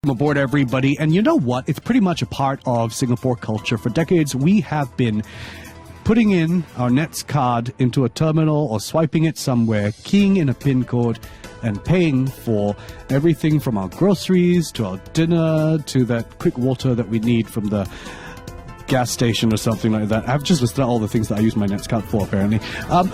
Welcome aboard, everybody. And you know what? It's pretty much a part of Singapore culture. For decades, we have been putting in our NETS card into a terminal or swiping it somewhere, keying in a PIN code, and paying for everything from our groceries to our dinner to that quick water that we need from the gas station or something like that. I've just listed out all the things that I use my NETS card for, apparently.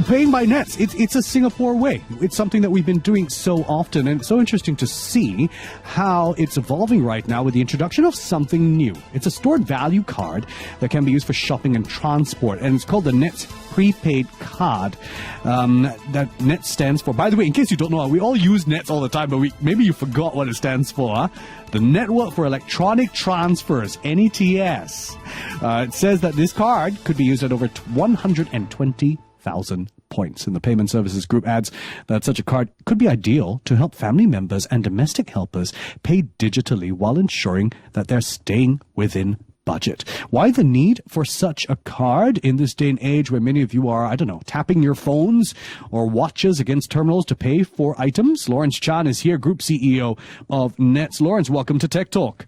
Paying by NETS, it's a Singapore way. It's something that we've been doing so often, and it's so interesting to see how it's evolving right now with the introduction of something new. It's a stored value card that can be used for shopping and transport, and it's called the NETS Prepaid Card. That NETS stands for, by the way, in case you don't know, we all use NETS all the time, but maybe you forgot what it stands for, huh? The Network for Electronic Transfers, NETS. It says that this card could be used at over 120,000 points. And the Payment Services Group adds that such a card could be ideal to help family members and domestic helpers pay digitally while ensuring that they're staying within budget. Why the need for such a card in this day and age where many of you are, I don't know, tapping your phones or watches against terminals to pay for items? Lawrence Chan is here, Group CEO of NETS. Lawrence, welcome to Tech Talk.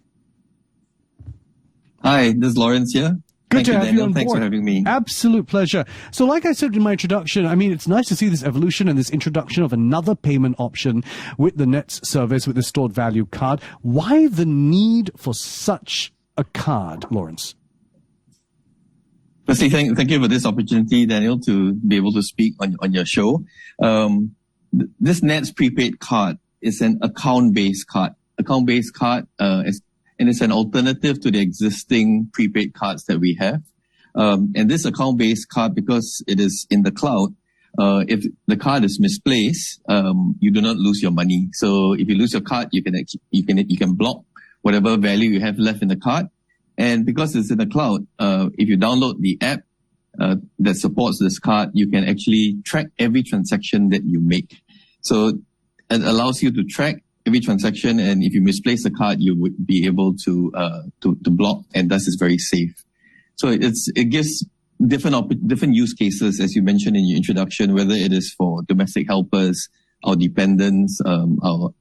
Hi, this is Lawrence here. Good to have Daniel. you on board. Thanks for having me. Absolute pleasure. So like I said in my introduction, I mean, it's nice to see this evolution and this introduction of another payment option with the NETS service, with the stored value card. Why the need for such a card, Lawrence? Firstly, thank you for this opportunity, Daniel, to be able to speak on your show. This NETS prepaid card is an account-based card. Account-based card and it's an alternative to the existing prepaid cards that we have. And this account-based card, because it is in the cloud, if the card is misplaced, you do not lose your money. So if you lose your card, you can block whatever value you have left in the card. And because it's in the cloud, if you download the app that supports this card, you can actually track every transaction that you make. So it allows you to track every transaction, and if you misplace the card, you would be able to block, and thus it's very safe. So it gives different use cases, as you mentioned in your introduction, whether it is for domestic helpers, our dependents, our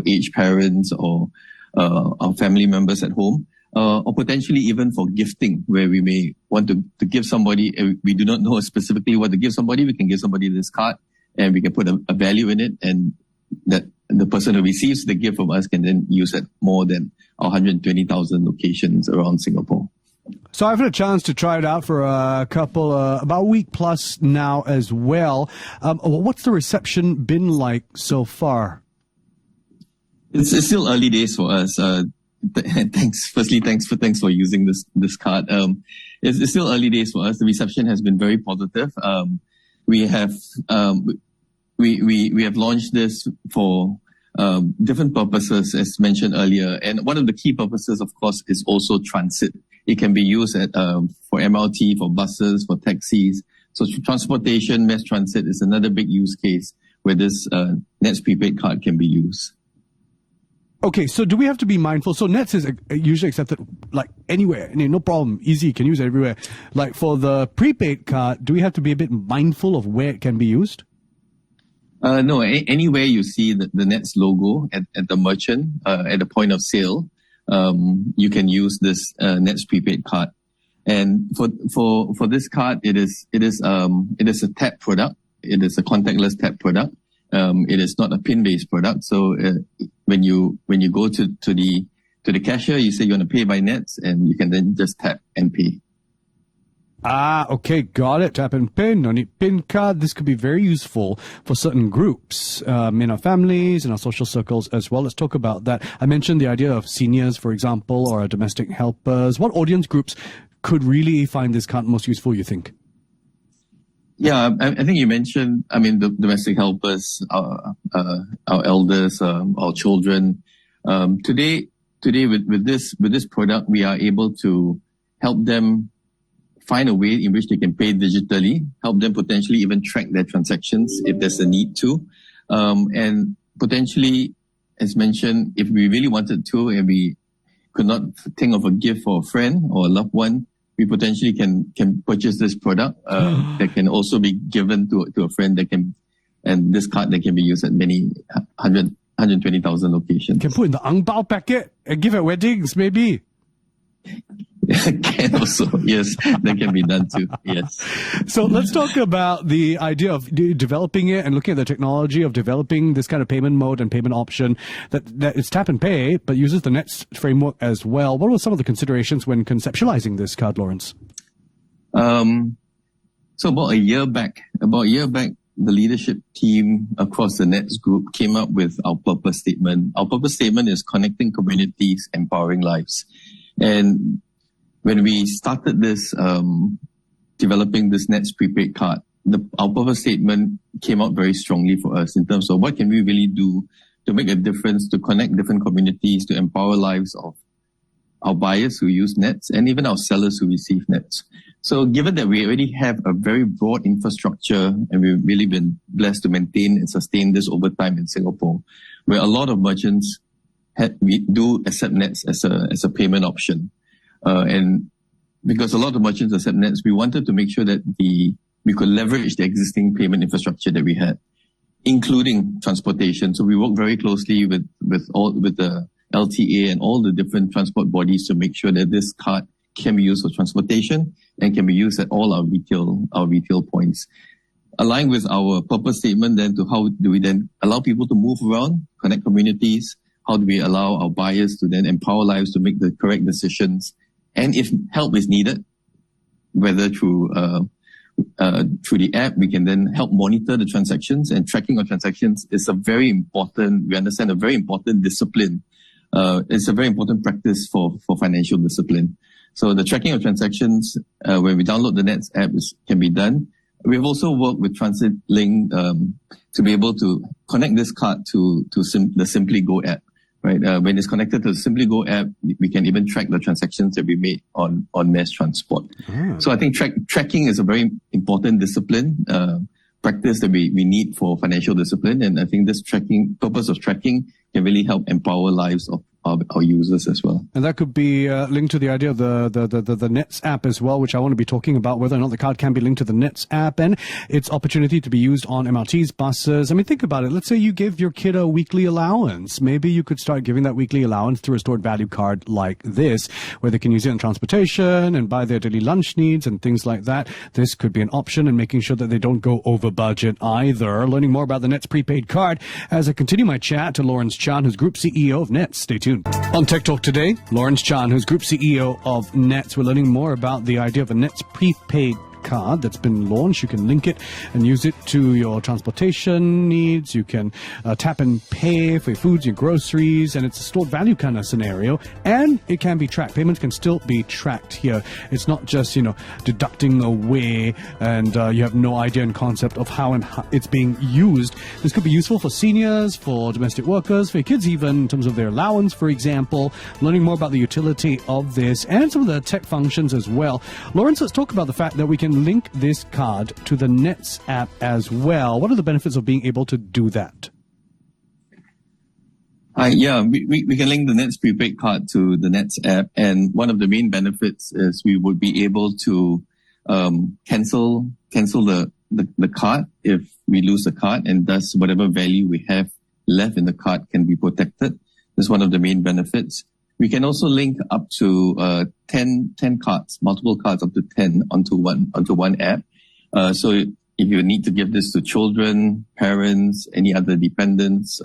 aged parents, or our family members at home, or potentially even for gifting, where we may want to give somebody, we do not know specifically what to give somebody, we can give somebody this card and we can put a value in it, and that the person who receives the gift from us can then use it more than 120,000 locations around Singapore. So I've had a chance to try it out for about a week plus now as well. What's the reception been like so far? It's still early days for us. Thanks for using this card. It's still early days for us. The reception has been very positive. We have launched this for different purposes, as mentioned earlier. And one of the key purposes, of course, is also transit. It can be used for MRT, for buses, for taxis. So transportation, mass transit is another big use case where this NETS prepaid card can be used. Okay, so do we have to be mindful? So NETS is usually accepted like anywhere, no problem, easy, you can use it everywhere. Like for the prepaid card, do we have to be a bit mindful of where it can be used? No, anywhere you see the NETS logo at the merchant, at the point of sale, you can use this NETS prepaid card. And for this card, it is a tap product. It is a contactless tap product. It is not a PIN-based product. So when you go to the cashier, you say you want to pay by NETS, and you can then just tap and pay. Okay, got it. Tap and PIN, no need PIN card. This could be very useful for certain groups in our families, in our social circles as well. Let's talk about that. I mentioned the idea of seniors, for example, or domestic helpers. What audience groups could really find this card most useful, you think? Yeah, I think you mentioned, the domestic helpers, our elders, our children. Today with this product, we are able to help them find a way in which they can pay digitally, help them potentially even track their transactions if there's a need to. And potentially, as mentioned, if we really wanted to and we could not think of a gift for a friend or a loved one, we potentially can purchase this product that can also be given to a friend and this card that can be used at many 120,000 locations. Can put in the ang bao packet and give at weddings, maybe. Can also, yes, that can be done too. Yes. So let's talk about the idea of developing it and looking at the technology of developing this kind of payment mode and payment option that it's tap and pay, but uses the NETS framework as well. What were some of the considerations when conceptualizing this card, Lawrence? So about a year back, the leadership team across the NETS group came up with our purpose statement. Our purpose statement is connecting communities, empowering lives. And when we started this, developing this NETS Prepaid Card, our purpose statement came out very strongly for us in terms of what can we really do to make a difference, to connect different communities, to empower lives of our buyers who use NETS and even our sellers who receive NETS. So given that we already have a very broad infrastructure and we've really been blessed to maintain and sustain this over time in Singapore, where a lot of merchants we do accept NETS as a payment option. And because a lot of merchants accept NETS, we wanted to make sure that we could leverage the existing payment infrastructure that we had, including transportation. So we work very closely with the LTA and all the different transport bodies to make sure that this card can be used for transportation and can be used at all our retail points. Aligned with our purpose statement then to how do we then allow people to move around, connect communities, how do we allow our buyers to then empower lives to make the correct decisions? And if help is needed, whether through the app, we can then help monitor the transactions, and tracking of transactions is a very important discipline. It's a very important practice for financial discipline. So the tracking of transactions, when we download the NETS app can be done. We've also worked with Transit Link to be able to connect this card to the Simply Go app. Right. When it's connected to the Simply Go app, we can even track the transactions that we made on mass transport. So I think tracking is a very important discipline, practice that we need for financial discipline. And I think this purpose of tracking can really help empower lives of our users as well. And that could be linked to the idea of the NETS app as well, which I want to be talking about, whether or not the card can be linked to the NETS app and its opportunity to be used on MRTs, buses. I mean, think about it. Let's say you give your kid a weekly allowance. Maybe you could start giving that weekly allowance through a stored value card like this, where they can use it in transportation and buy their daily lunch needs and things like that. This could be an option, and making sure that they don't go over budget either. Learning more about the NETS Prepaid Card as I continue my chat to Lawrence Chan, who's Group CEO of NETS. Stay tuned. On Tech Talk today, Lawrence Chan, who's Group CEO of NETS. We're learning more about the idea of a NETS Prepaid Card that's been launched. You can link it and use it to your transportation needs. You can tap and pay for your foods, your groceries, and it's a stored value kind of scenario. And it can be tracked. Payments can still be tracked here. It's not just, deducting away and you have no idea and concept of how it's being used. This could be useful for seniors, for domestic workers, for your kids even, in terms of their allowance, for example. Learning more about the utility of this and some of the tech functions as well. Lawrence, let's talk about the fact that we can link this card to the NETS app as well. What are the benefits of being able to do that? We can link the NETS Prepaid Card to the NETS app, and one of the main benefits is we would be able to cancel the card if we lose the card, and thus whatever value we have left in the card can be protected. That's one of the main benefits. We can also link up to 10 cards, multiple cards up to 10 onto one app. So if you need to give this to children, parents, any other dependents,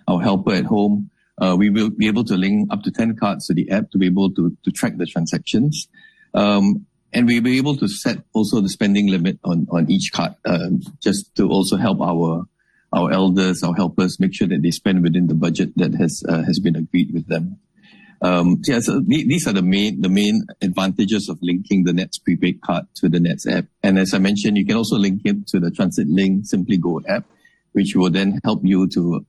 our helper at home, we will be able to link up to 10 cards to the app to be able to track the transactions. And we'll be able to set also the spending limit on each card, just to also help our elders, our helpers, make sure that they spend within the budget that has been agreed with them. So these are the main advantages of linking the NETS Prepaid Card to the NETS app. And as I mentioned, you can also link it to the Transit Link Simply Go app, which will then help you to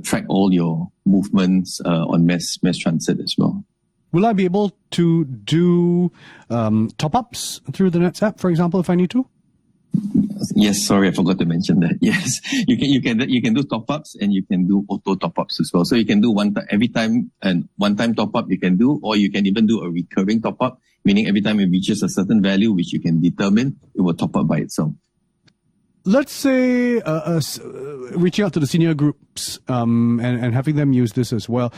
track all your movements on mass transit as well. Will I be able to do top-ups through the NETS app, for example, if I need to? Yes, sorry, I forgot to mention that. Yes, you can do top-ups, and you can do auto top-ups as well. So you can do one-time top-up you can do, or you can even do a recurring top-up, meaning every time it reaches a certain value, which you can determine, it will top up by itself. let's say reaching out to the senior groups and having them use this as well.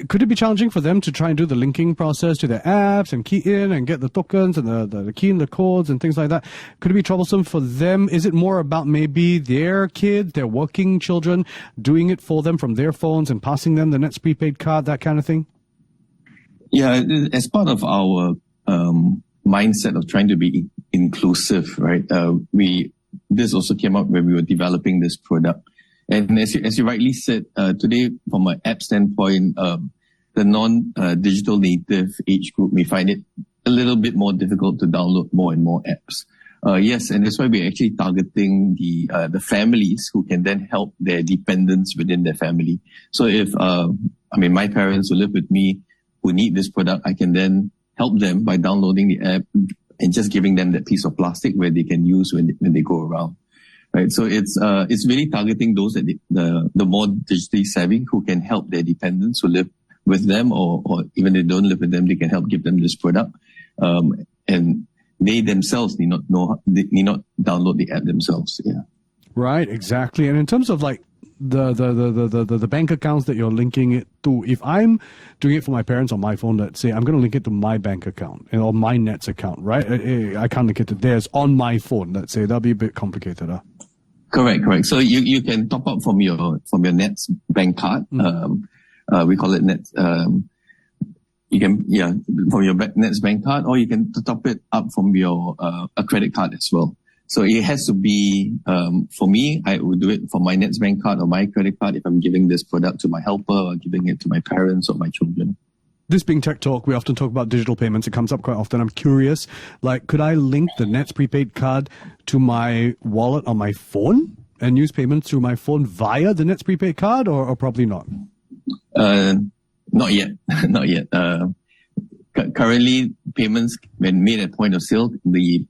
Could it be challenging for them to try and do the linking process to their apps and key in and get the tokens and the key in the codes and things like that? Could it be troublesome for them? Is it more about maybe their kids, their working children, doing it for them from their phones and passing them the NETS prepaid card, that kind of thing? Yeah, as part of our mindset of trying to be inclusive, right? This also came up when we were developing this product. And as you rightly said, today, from an app standpoint, the non-digital native age group may find it a little bit more difficult to download more and more apps. Yes, and that's why we're actually targeting the families who can then help their dependents within their family. So if, my parents who live with me who need this product, I can then help them by downloading the app and just giving them that piece of plastic where they can use when they go around, right? So it's really targeting those that the more digitally savvy who can help their dependents who live with them, or even if they don't live with them, they can help give them this product, and they themselves need not download the app themselves. Yeah, right, exactly. And in terms of like the bank accounts that you're linking it to, if I'm doing it for my parents on my phone, let's say I'm going to link it to my bank account or my NETS account, right? I can't link it to theirs on my phone, let's say. That'll be a bit complicated, huh? Correct. So you can top up from your NETS bank card. We call it NETS. You can from your NETS bank card, or you can top it up from your a credit card as well. So it has to be, for me, I would do it for my NETS bank card or my credit card if I'm giving this product to my helper or giving it to my parents or my children. This being Tech Talk, we often talk about digital payments. It comes up quite often. I'm curious, like, could I link the NETS prepaid card to my wallet on my phone and use payments through my phone via the NETS prepaid card, or probably not? Not yet. Not yet. Currently, payments when made at point of sale,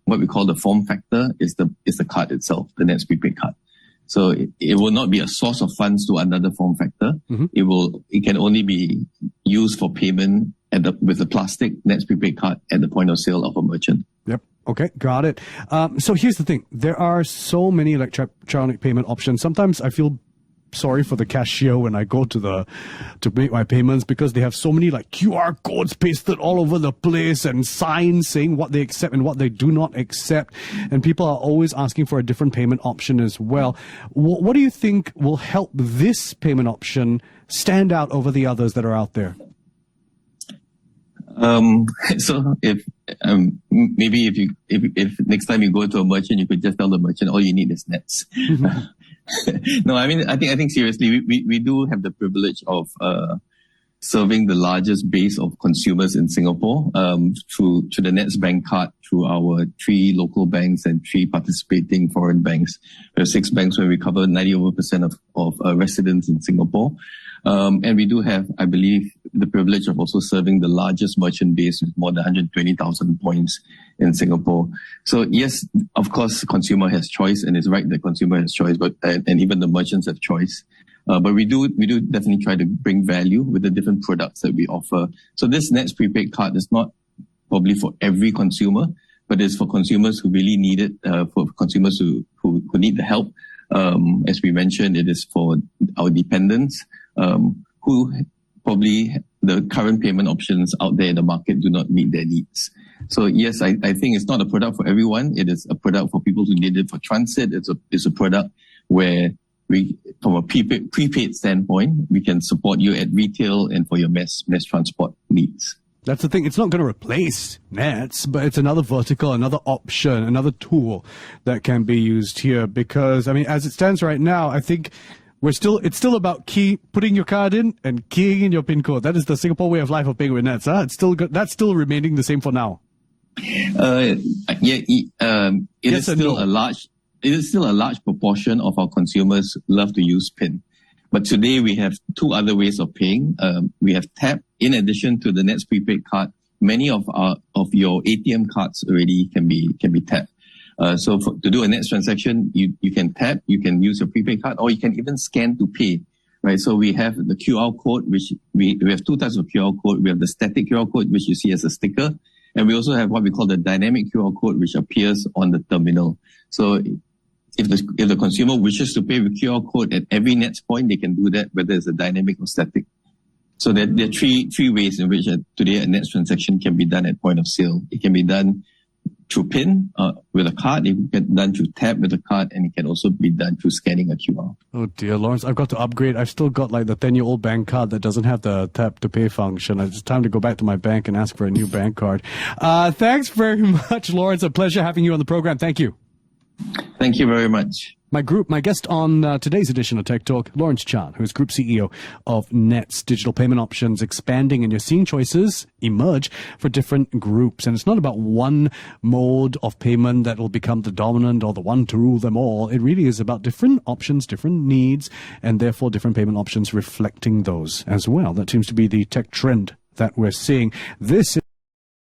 what we call the form factor is the card itself, the NETS prepaid card. So it will not be a source of funds to another form factor. Mm-hmm. It can only be used for payment with the plastic NETS prepaid card at the point of sale of a merchant. Yep. Okay, got it. So here's the thing: there are so many electronic payment options. Sometimes I feel sorry for the cashier when I go to make my payments, because they have so many like QR codes pasted all over the place and signs saying what they accept and what they do not accept, and people are always asking for a different payment option as well. What do you think will help this payment option stand out over the others that are out there? So if next time you go to a merchant, you could just tell the merchant all you need is NETS. No, I think seriously, we do have the privilege of serving the largest base of consumers in Singapore through the NETS bank card, through our 3 local banks and 3 participating foreign banks. We have 6 banks where we cover 90% of residents in Singapore. And we do have, I believe, the privilege of also serving the largest merchant base with more than 120,000 points in Singapore. So yes, of course, consumer has choice, and it's right that consumer has choice, but and even the merchants have choice. But we do definitely try to bring value with the different products that we offer. So this NETS prepaid card is not probably for every consumer, but it's for consumers who really need it, for consumers who need the help. As we mentioned, it is for our dependents, who probably the current payment options out there in the market do not meet their needs. So yes, I think it's not a product for everyone. It is a product for people who need it for transit. It's a product where we, from a prepaid standpoint, we can support you at retail and for your mass transport needs. That's the thing. It's not going to replace NETS, but it's another vertical, another option, another tool that can be used here. Because, as it stands right now, I think it's still about putting your card in and keying in your PIN code. That is the Singapore way of life of paying with NETS. Huh? That's still remaining the same for now. It is still a large proportion of our consumers love to use PIN. But today we have 2 other ways of paying. We have tap. In addition to the NETS prepaid card, many of your ATM cards already can be tapped. So to do a NETS transaction, you can tap, you can use your prepaid card, or you can even scan to pay, right? So we have the QR code, which we have 2 types of QR code. We have the static QR code, which you see as a sticker. And we also have what we call the dynamic QR code, which appears on the terminal. So if the consumer wishes to pay with QR code at every NETS point, they can do that, whether it's a dynamic or static. So there are three ways in which today a NETS transaction can be done at point of sale. It can be done through PIN with a card, it can be done through tap with a card, and it can also be done through scanning a QR. Oh dear, Lawrence, I've got to upgrade. I've still got like the 10-year-old bank card that doesn't have the tap to pay function. It's time to go back to my bank and ask for a new bank card. Thanks very much, Lawrence. A pleasure having you on the program. Thank you. Thank you very much. My guest on today's edition of Tech Talk, Lawrence Chan, who's Group CEO of NETS Digital Payment Options, expanding, and you're seeing choices emerge for different groups. And it's not about one mode of payment that will become the dominant or the one to rule them all. It really is about different options, different needs, and therefore different payment options reflecting those as well. That seems to be the tech trend that we're seeing. This